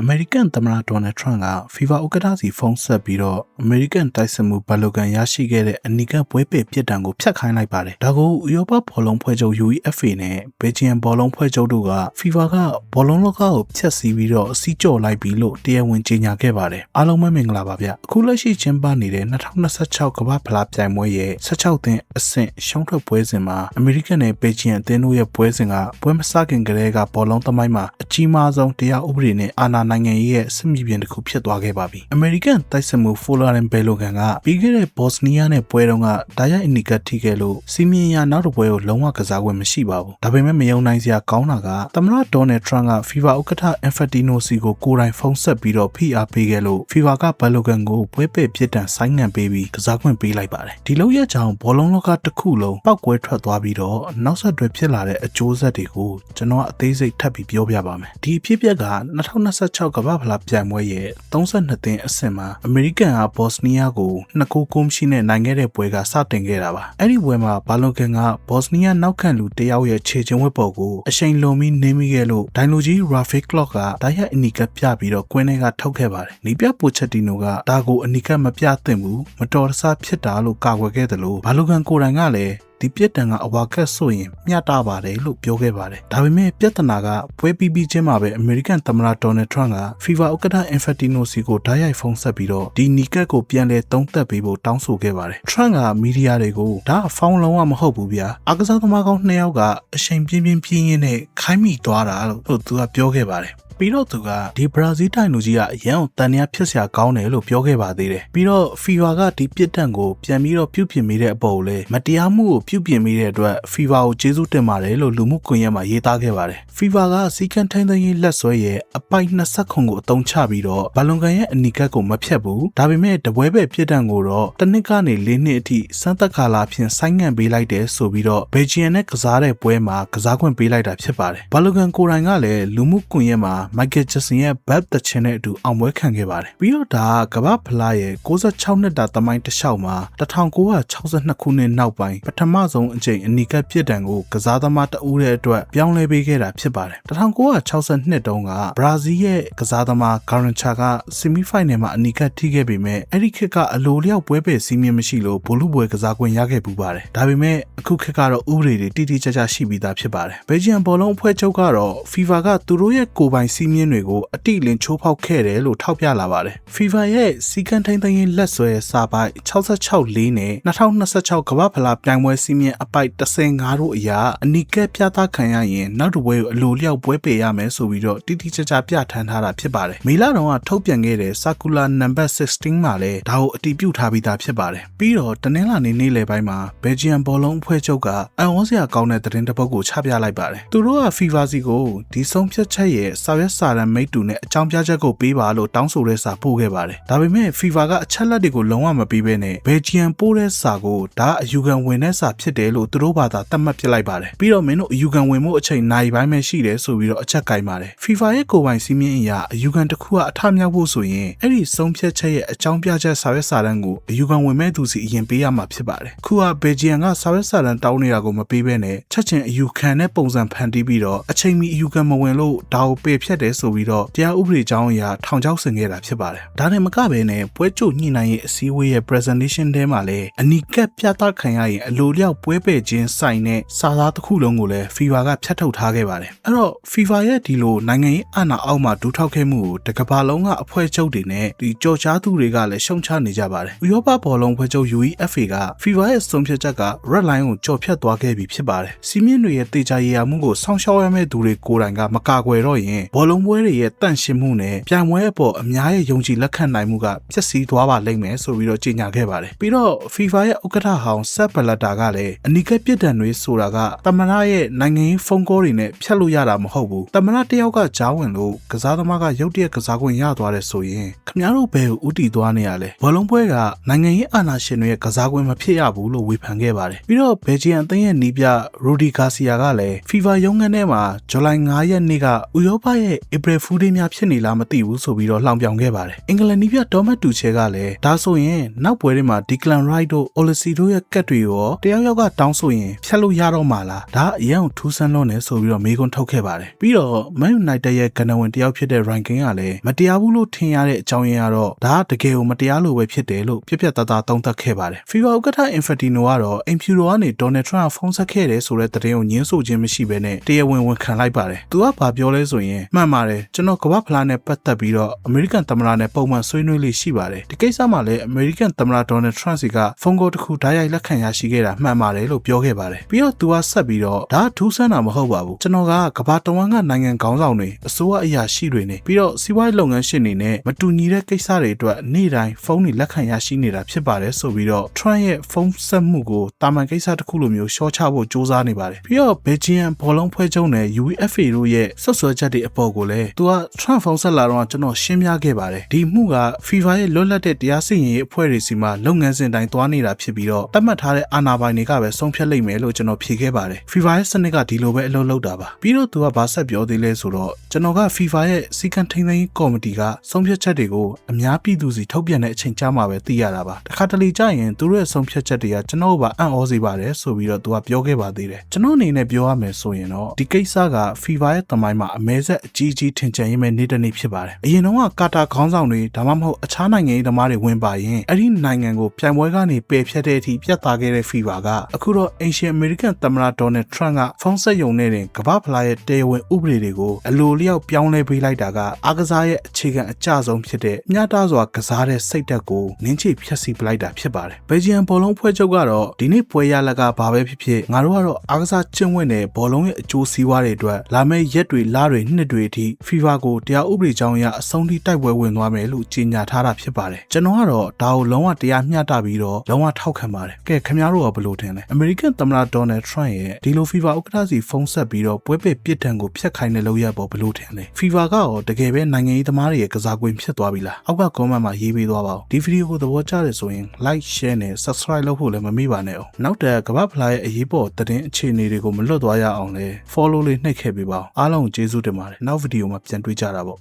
American သမ္မတ Donald Trump က FIFA ဥက္ကဋ္ဌစီဖုန်းဆက်ပြီးတော့ American တိုက်စစ်မှုဘယ်လိုကန်ရရှိခဲ့တဲ့အနီကပွဲပစ်ပြစ်ဒဏ်ကိုဖျက်ခိုင်းလိုက်ပါတယ်။ဒါကိုဥရောပဘောလုံးဖွဲ့ချုပ် UEFA နဲ့ Belgian ဘောလုံးဖွဲ့ချုပ်တို့က FIFA ကဘောလုံးလောကကိုဖျက်ဆီးပြီးတော့အစည်းကြော်လိုက်ပြီးလို့တရားဝင်ကြေညာခဲ့ပါတယ်။အားလုံးပဲမင်္ဂလာပါဗျ။အခုလက်ရှိကျင်းပနေတဲ့2026ကမ္ဘာဖလားပြိုင်ပွဲရဲ့16သင်းအဆင့်ရှုံးထွက်ပွဲစဉ်မှာ American နဲ့ Belgian အသင်းတို့ရဲ့ပွဲစဉ်ကပွဲမစခင်ကတည်းကဘောလုံးသမိုင်းမှာအကြီးမားဆုံးတရားဥပဒေနဲ့အာဏာနိုင်ငံရေးရဲ့စစ်မြေပြင်တစ်ခုဖြစ်သွားခဲ့ပါပြီ။ American တိုက်စစ်မှု Florian Balogun ကပြီးခဲ့တဲ့ Bosnia နဲ့ပွဲတုန်းကဒါရိုက်အနီကထိခဲ့လို့စီမင်းရနောက်တစ်ပွဲကိုလုံးဝကစားခွင့်မရှိပါဘူး။ဒါပေမဲ့မယုံနိုင်စရာကောင်းတာကသမ္မတ Donald Trump က FIFA ဥက္ကဋ္ဌ Infantino စီကိုကိုယ်တိုင်ဖုန်းဆက်ပြီးတော့ဖိအားပေးခဲ့လို့ FIFA က Balogun ကိုပွဲပယ်ပြစ်ဒဏ်ဆိုင်းငံ့ပေးပြီးကစားခွင့်ပေးလိုက်ပါတယ်။ဒီလောက်ရကြောင်ဘောလုံးလောကတစ်ခုလုံးပောက်ကွဲထွက်သွားပြီးတော့နောက်ဆက်တွဲဖြစ်လာတဲ့အကျိုးဆက်တွေကိုကျွန်တော်အသေးစိတ်ထပ်ပြီးပြောပြပါမယ်။ဒီအဖြစ်အပျက်က2026ကမ္ဘာဖလားပြိုင်ပွဲရဲ့32သင်းအဆင့်မှာ American က Bosnia ကို2ဂိုးမရှိနဲ့နိုင်ခဲ့တဲ့ပွဲကစတင်ခဲ့တာပါ။အဲ့ဒီပွဲမှာ Balogun က Bosnia နောက်ခံလူတယောက်ရဲ့ခြေချင်းဝက်ပေါ်ကိုအရှိန်လွန်ပြီးနင်းမိခဲ့လို့ဒိုင်လိုကြီး Rafael Clock ကဒါရိုက်အနီကပြပြီးတော့ကွင်းထဲကထုတ်ခဲ့ပါတယ်။နီးပြပိုချက်တီနိုကဒါကိုအနီကမပြသင့်ဘူးမတော်တဆဖြစ်တာလို့ကာကွယ်ခဲ့တယ်လို့ Balogun ကိုယ်တိုင်ကလည်းဒီပြစ်ဒဏ်ကအဝါကတ်ဆိုရင်မျှတပါတယ်လို့ပြောခဲ့ပါတယ်။ဒါပေမဲ့ပြဿနာကပွဲပြီးချင်းမှာပဲ American သမ္မတ Donald Trump က FIFA ဥက္ကဋ္ဌ Infantino စီကိုဓာတ်ရိုက်ဖုန်းဆက်ပြီးတော့ဒီနီကတ်ကိုပြန်လဲသုံးသပ်ပေးဖို့တောင်းဆိုခဲ့ပါတယ်။ Trump ကမီဒီယာတွေကိုဒါဖောင်းလုံးဝမဟုတ်ဘူးဗျာ။အားကစားသမားကောင်း2ယောက်ကအချိန်ပြင်းရင်းနဲ့ခိုင်းမိသွားတာလို့သူကပြောခဲ့ပါတယ်။ပြီးတော့သူကဒီဘရာဇီးတိုင်လူကြီးကအရန်တန်ရဖြစ်စရာကောင်းတယ်လို့ပြောခဲ့ပါသေးတယ်ပြီးတော့ FIFA ကဒီပြစ်ဒဏ်ကိုပြန်ပြီးတော့ပြုပြင်မိတဲ့အပေါ်ကိုလည်းမတရားမှုကိုပြုပြင်မိတဲ့အတွက် FIFA ကိုကျေးဇူးတင်ပါတယ်လို့လူမှုကွန်ရက်မှာရေးသားခဲ့ပါတယ် FIFA ကစီကံထိန်းသိမ်းရေးလက်ဆွဲရဲ့အပိုက်20ခုကိုအသုံးချပြီးတော့ဘာလွန်ကန်ရဲ့အနီကတ်ကိုမဖြတ်ဘူးဒါပေမဲ့တပွဲပဲပြစ်ဒဏ်ကိုတော့တစ်နှစ်ကနေ4နှစ်အထိစမ်းသပ်ကာလဖြင့်ဆိုင်းငံ့ပေးလိုက်တယ်ဆိုပြီးတော့ Belgian နဲ့ကစားတဲ့ပွဲမှာကစားခွင့်ပေးလိုက်တာဖြစ်ပါတယ်ဘာလွန်ကန်ကိုယ်တိုင်ကလည်းလူမှုကွန်ရက်မှာMichael Jackson ရဲ့ Bad တချင်နဲ့အတူအောင်ပွဲခံခဲ့ပါတယ်ပြီးတော့ဒါကမ္ဘာဖလားရဲ့66နှစ်တာသမိုင်းတစ်လျှောက်မှာ1962ခုနှစ်နောက်ပိုင်းပထမဆုံးအကြိမ်အနီကတ်ပြစ်ဒဏ်ကိုကစားသမားတဦးတဲ့အတွက်ပြောင်းလဲပေးခဲ့တာဖြစ်ပါတယ်1962တုန်းကဘရာဇီးရဲ့ကစားသမား Garrincha က Semi Final မှာအနီကတ်ထိခဲ့ပေမဲ့အဲ့ဒီခေတ်ကအလိုလျောက်ပွဲပယ်စီးမြင်မရှိလို့ဘောလုံးပွဲကစားခွင့်ရခဲ့ပူပါတယ်ဒါပေမဲ့အခုခေတ်ကတော့ဥပဒေတွေတိတိကျကျရှိပြီးသားဖြစ်ပါတယ် Belgian ဘောလုံးအဖွဲ့ချုပ်ကတော့ FIFA ကသူတို့ရဲ့ကိုယ်ပိုင်စီးမြင်တွေကိုအတိအလင်းချိုးဖောက်ခဲ့တယ်လို့ထောက်ပြလာပါတယ် FIFA ရဲ့စီကံထိန်းသိမ်းရေးလက်ဆွဲစာပိုက်66-4နဲ့2026ကမ္ဘာဖလားပြိုင်ပွဲစီးမြင်အပိုက်15တို့အရာအနီကတ်ပြသခံရရင်နောက်တစ်ပွဲကိုအလိုလျောက်ပွဲပယ်ရမယ်ဆိုပြီးတော့တိတိကျကျပြဋ္ဌာန်းထားတာဖြစ်ပါတယ်မေလတုန်းကထုတ်ပြန်ခဲ့တဲ့ Circular Number 16မှာလည်းဒါကိုအတည်ပြုထားပြီးသားဖြစ်ပါတယ်ပြီးတော့တနင်္လာနေ့နေ့လယ်ပိုင်းမှာ Belgian ဘောလုံးအဖွဲ့ချုပ်ကအံ့ဩစရာကောင်းတဲ့သတင်းတစ်ပုဒ်ကိုချပြလိုက်ပါတယ်သူတို့က FIFA စီကိုဒီဆုံးဖြတ်ချက်ရဲ့စာရွက်စာတမ်းမိတ္တူနဲ့အကြောင်းပြချက်ကိုပေးပါလို့တောင်းဆိုတဲ့စာပို့ခဲ့ပါတယ်ဒါပေမဲ့ FIFA ကအချက်လက်တွေကိုလုံးဝမပေးဘဲနဲ့ Belgian ပို့တဲ့စာကိုဒါအယူခံဝင်တဲ့စာဖြစ်တယ်လို့သူတို့ဘာသာသတ်မှတ်ပြလိုက်ပါတယ်ပြီးတော့မင်းတို့အယူခံဝင်မှုအချိန်နိုင်ပိုင်းပဲရှိတယ်ဆိုပြီးတော့အချက်ကင်ပါတယ် FIFA ရဲ့ကိုယ်ပိုင်စီးမြင်အရာအယူခံတစ်ခုကအထမြောက်ဖို့ဆိုရင်အဲ့ဒီဆုံးဖြတ်ချက်ရဲ့အကြောင်းပြချက်စာရွက်စာတမ်းကိုအယူခံဝင်မဲ့သူစီအရင်ပေးရမှာဖြစ်ပါတယ်ခုက Belgian ကစာရွက်စာတမ်းတောင်းနေတာကိုမပေးဘဲနဲ့ချက်ချင်းအယူခံနဲ့ပုံစံဖန်တီးပြီးတော့အချိန်မီအယူခံမဝင်လို့ဒါကိုပယ်ဖြတ်တယ်ဆိုပြီးတော့တရားဥပဒေကြောင်းအရာထောင်ချောက်ဆင်ခဲ့တာဖြစ်ပါတယ်ဒါနဲ့မကဘဲနဲ့ပွဲကြိုညှိနှိုင်းရေးအစည်းအဝေးရဲ့ presentation ထဲမှာလည်းအနီကတ်ပြသခံရရင်အလိုလျောက်ပွဲပယ်ခြင်းဆိုင်တဲ့စာသားတစ်ခုလုံးကိုလည်း FIFA ကဖြတ်ထုတ်ထားခဲ့ပါတယ်အဲ့တော့ FIFA ရဲ့ဒီလိုနိုင်ငံရေးအာဏာအောက်မှာဒူးထောက်ခဲ့မှုကိုတကမ္ဘာလုံးကအဖွဲ့ချုပ်တွေနဲ့ဒီကြော်ကြားသူတွေကလည်းရှုံချနေကြပါတယ်ဥရောပဘောလုံးအဖွဲ့ချုပ် UEFA က FIFA ရဲ့ဆုံးဖြတ်ချက်က red line ကိုကြော်ဖြတ်သွားခဲ့ပြီဖြစ်ပါတယ်စီးမြင့်တွေရဲ့တေချာရည်ရမှုကိုစောင့်ရှောက်ရမယ့်သူတွေကိုယ်တိုင်ကမကာကွယ်တော့ရင်ဘောလုံးပွဲတွေရဲ့တန့်ရှင်းမှုနဲ့ပြိုင်ပွဲအပေါ်အများရဲ့ယုံကြည်လက်ခံနိုင်မှုကပျက်စီးသွားပါလိမ့်မယ်ဆိုပြီးတော့ကြေညာခဲ့ပါတယ်ပြီးတော့ FIFA ရဲ့ဥက္ကဋ္ဌဟောင်း Sepp Blatter ကလည်းအနီကတ်ပြစ်ဒဏ်တွေဆိုတာကသမ္မတရဲ့နိုင်ငံရေးဖုန်းကောတွေနဲ့ဖြတ်လို့ရတာမဟုတ်ဘူးသမ္မတတယောက်ကကြားဝင်လို့ကစားသမားကရုတ်တရက်ကစားခွင့်ရသွားတယ်ဆိုရင်ခင်ဗျားတို့ဘယ်ကိုဥတီသွားနေရလဲဘောလုံးပွဲကနိုင်ငံရေးအာဏာရှင်တွေရဲ့ကစားခွင့်မဖြစ်ရဘူးလို့ဝေဖန်ခဲ့ပါတယ်ပြီးတော့ Belgian အသင်းရဲ့နီးပြ Rudi Garcia ကလည်း FIFA ရုံးခန်းထဲမှာဇူလိုင်9ရက်နေ့ကဥရောပရဲ့ ရဲ့ April Fool Day များဖြစ်နေလားမသိဘူးဆိုပြီးတော့လှောင်ပြောင်ခဲ့ပါတယ်အင်္ဂလန်နီးပြဒေါ်မတ်တူချဲကလည်းဒါဆိုရင်နောက်ပွဲတွေမှာ Declan Rice တို့ Olise တို့ရဲ့ကတ်တွေရောတယောက်ယောက်ကတောင်းဆိုရင်ဖြတ်လို့ရတော့မှာလားဒါအရင်ကထူးဆန်းလွန်းနေဆိုပြီးတော့မေးခွန်းထုတ်ခဲ့ပါတယ်ပြီးတော့ Man United ရဲ့ကဏ္ဍဝင်တယောက်ဖြစ်တဲ့ Ryan King ကလည်းမတရားဘူးလို့ထင်ရတဲ့အကြောင်းရင်းကတော့ဒါတကယ်ကိုမတရားလို့ပဲဖြစ်တယ်လို့ပြက်ပြက်သားသားသုံးသပ်ခဲ့ပါတယ် FIFA ဥက္ကဋ္ဌ Infantino ကတော့အင်ဖြူတော်ကနေ Donald Trump ဖုန်းဆက်ခဲ့တယ်ဆိုတဲ့သတင်းကိုညှင်းဆိုခြင်းမရှိဘဲနဲ့တရားဝင်ဝန်ခံလိုက်ပါတယ်သူကဘာပြောလဲဆိုရင်မှန်ပါတယ်ကျွန်တော်ကမ္ဘာဖလားနဲ့ပတ်သက်ပြီးတော့အမေရိကန်သမ္မတနဲ့ပုံမှန်ဆွေးနွေးလေးရှိပါတယ်ဒီကိစ္စမှာလည်းအမေရိကန်သမ္မတ Donald Trump စီကဖုန်းကောတစ်ခုဓာတ်ရိုက်လက်ခံရရှိခဲ့တာမှန်ပါတယ်လို့ပြောခဲ့ပါတယ်ပြီးတော့သူကဆက်ပြီးတော့ဒါထူးဆန်းတာမဟုတ်ပါဘူးကျွန်တော်ကကမ္ဘာတဝန်းကနိုင်ငံခေါင်းဆောင်တွေအစိုးရအရာရှိတွေနေပြီးတော့စီးပွားရေးလုပ်ငန်းရှင်တွေနဲ့မတူညီတဲ့ကိစ္စတွေအတွက်နေ့တိုင်းဖုန်းတွေလက်ခံရရှိနေတာဖြစ်ပါတယ်ဆိုပြီးတော့ Trump ရဲ့ဖုန်းဆက်မှုကိုတာမန်ကိစ္စတစ်ခုလိုမျိုးရှော့ချဖို့စ조사နေပါတယ်ပြီးတော့ Belgian ဘောလုံးဖွဲ့ချုပ်နဲ့ UEFA တို့ရဲ့ဆွဆွဲချက်တွေအပေါ်ကိုလည်းသူက Trump ဖုန်းဆက်လာတော့ကျွန်တော်ရှင်းပြခဲ့ပါတယ်ဒီမှုက FIFA ရဲ့လွတ်လပ်တဲ့တရားစီရင်ရေးအဖွဲ့တွေစီမှာလုပ်ငန်းစဉ်တိုင်းသွားနေတာဖြစ်ပြီးတော့တတ်မှတ်ထားတဲ့အာဏာပိုင်တွေကပဲဆုံးဖြတ်လိုက်မယ်လို့ကျွန်တော်ဖြေခဲ့ပါတယ် FIFA ရဲ့စနစ်ကဒီလိုပဲအလုပ်လုပ်တာပါပြီးတော့သူကဘာဆက်ပြောသေးလဲဆိုတော့ကျွန်တော်က FIFA ရဲ့စီကံထိန်းသိမ်းရေးကော်မတီကဆုံးဖြတ်ချက်တွေကိုအများပြည်သူစီထုတ်ပြန်တဲ့အချိန်ကြာမှပဲသိရတာပါတခါတလေကြာရင်သူတို့ရဲ့ဆုံးဖြတ်ချက်တွေကကျွန်တော်ကအံ့ဩစေပါတယ်ဆိုပြီးတော့သူကပြောခဲ့ပါသေးတယ်ကျွန်တော်အနေနဲ့ပြောရမယ်ဆိုရင်တော့ဒီကိစ္စက FIFA ရဲ့သမိုင်းမှာအမဲဆက်အကြီးကြီးထင်ကျန်ရေးမဲ့နေ့တစ်နေ့ဖြစ်ပါတယ်အရင်တော့ကာတာခေါင်းဆောင်တွေဒါမှမဟုတ်အခြားနိုင်ငံရေးသမားတွေဝင်ပါရင်အဲ့ဒီနိုင်ငံကိုပြိုင်ပွဲကနေပယ်ဖျက်တဲ့အထိပြတ်သားခဲ့တဲ့ FIFA ကအခုတော့အင်ရှင်အမေရိကန်သမ္မတ Donald Trump ကဖုန်းဆက်ယုံနေတဲ့ကမ္ဘာဖလားရဲ့တရားဝင်ဥပဒေတွေကိုအလိုလျောက်ပြောင်းလဲပေးလိုက်တာကအားကစားရဲ့အခြေခံအကျဆုံးဖြစ်တဲ့မျှတစွာကစားတဲ့စိတ်ဓာတ်ကိုနင်းချိဖျက်ဆီးပလိုက်တာဖြစ်ပါတယ်ဘယ်ဂျီယန်ဘောလုံးဖွဲ့ချုပ်ကတော့ဒီနေ့ပွဲရလကဘာပဲဖြစ်ဖြစ်ငါတို့ကတော့အားကစားကျင့်ဝတ်တဲ့ဘောလုံးရဲ့အကျိုးစီးပွားတွေအတွက်လာမယ့်ရက်တွေလတွေနှစ်တွေအထိ FIFA ကိုတရားဥပဒေကြောင်းအရအဆုံးထိတိုက်ပွဲဝင်သွားမယ်လို့ကြေညာထားတာဖြစ်ပါတယ်ကျွန်တော်ကတော့ဒါကိုလုံးဝတရားမျှတပြီးတော့လုံးဝထောက်ခံပါတယ်ကဲခင်ဗျားတို့ကဘယ်လိုထင်လဲအမေရိကန်သမ္မတ Donald Trump ရဲ့ဒီလို FIFA ဥက္ကဋ္ဌစီဖုန်းဆက်ပြီးတော့ပွဲပယ်ပြစ်ဒဏ်ကိုဖျက်ခိုင်းတဲ့လုပ်ရပ်ပေါ်ဘယ်လိုထင်လဲ FIFA ကရောတကယ်ပဲနိုင်ငံရေးသမားတွေရဲ့ကစားကွင်းဖြစ်သွားပြီလားအောက်က comment မှာရေးပေးသွားပါဦးဒီဗီဒီယိုကိုသဘောကျတယ်ဆိုရင် like share နဲ့ subscribe လုပ်ဖို့လည်းမမေ့ပါနဲ့အောင်နောက်တဲ့ကမ္ဘာဖလားရဲ့အရေးပေါ်သတင်းအခြေအနေတွေကိုမလွတ်သွားရအောင်လဲ follow လေးနှိပ်ခဲ့ပေးပါအောင်အားလုံးကျေးဇူးတင်ပါတယ်နောက်ဗီဒီယိုမှာပြန်တွေ့ကြတာပေါ့